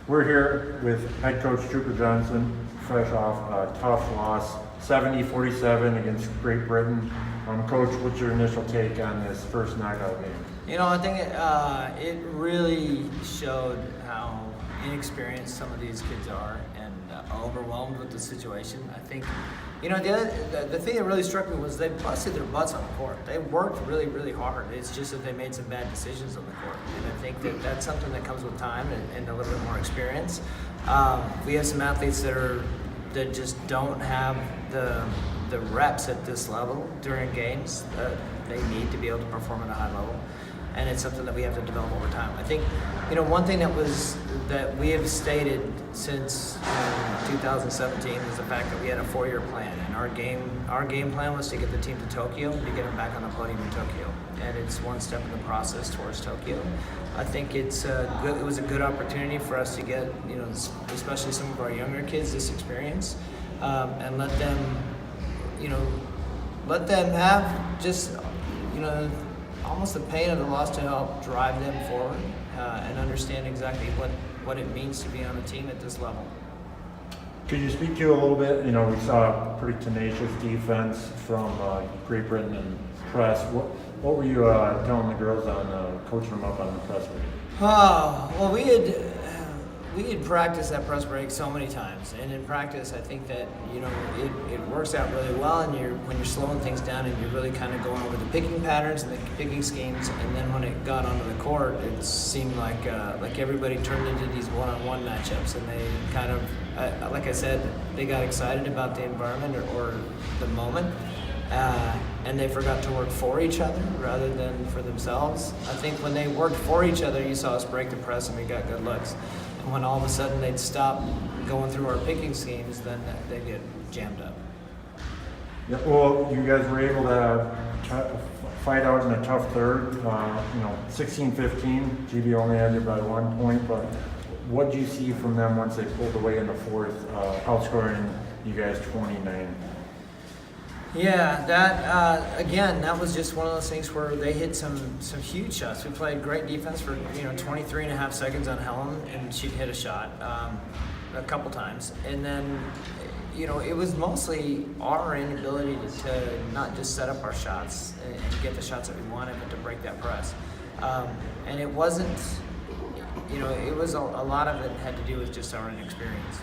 We're here with head coach Trooper Johnson, fresh off a tough loss, 70-47 against Great Britain. Coach, what's your initial take on this first knockout game? You know, I think it really showed how inexperienced some of these kids are and overwhelmed with the situation. I think, you know, the thing that really struck me was they busted their butts on the court. They worked really, really hard. It's just that they made some bad decisions on the court. And I think that that's something that comes with time and a little bit more experience. We have some athletes that just don't have the reps at this level during games that they need to be able to perform at a high level. And it's something that we have to develop over time. I think, you know, one thing that we have stated since 2017 was the fact that we had a 4-year plan, and our game plan was to get the team to Tokyo, to get them back on the podium in Tokyo, and it's one step in the process towards Tokyo. I think it was a good opportunity for us to get, you know, especially some of our younger kids, this experience, and let them have just, you know, almost the pain of the loss to help drive them forward and understand exactly what it means to be on a team at this level. Could you speak to a little bit? You know, we saw a pretty tenacious defense from Great Britain and press. What were you telling the girls on coaching them up on the press break? Oh, well, we had practiced that press break so many times, and in practice, I think that, you know, it works out really well, and when you're slowing things down and you're really kind of going over the picking patterns and the picking schemes, and then when it got onto the court, it seemed like everybody turned into these one-on-one matchups, and they kind of, like I said, they got excited about the environment or the moment, and they forgot to work for each other rather than for themselves. I think when they worked for each other, you saw us break the press and we got good looks. When all of a sudden they'd stop going through our picking schemes, then they get jammed up. Yeah, well, you guys were able to fight out in a tough third. 16-15. GB only had you by 1 point, but what did you see from them once they pulled away in the fourth, outscoring you guys 29? Yeah, that was just one of those things where they hit some huge shots. We played great defense for 23 and a half seconds on Helen, and she'd hit a shot a couple times. And then, it was mostly our inability to not just set up our shots and get the shots that we wanted, but to break that press. And it wasn't, it was a lot of it had to do with just our inexperience.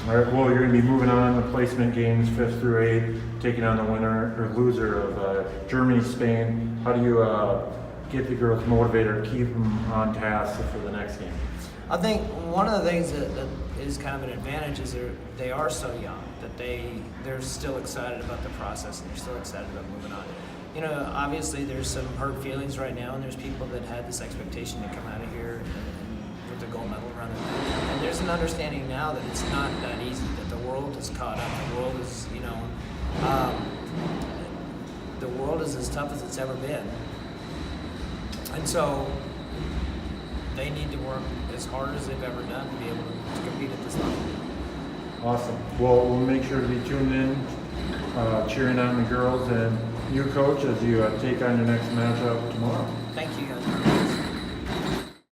All right, well, you're going to be moving on to placement games 5th through 8th, taking on the winner or loser of Germany, Spain. How do you get the girls motivated or keep them on task for the next game? I think one of the things that is kind of an advantage is they are so young that they're still excited about the process and they're still excited about moving on. Obviously there's some hurt feelings right now, and there's people that had this expectation to come out of here and with the gold medal around their neck. And there's an understanding now that it's not that easy, that the world is caught up. The world is, the world is as tough as it's ever been. And so they need to work as hard as they've ever done to be able to compete at this level. Awesome. Well, we'll make sure to be tuned in, cheering on the girls and you, Coach, as you take on your next matchup tomorrow. Thank you, guys.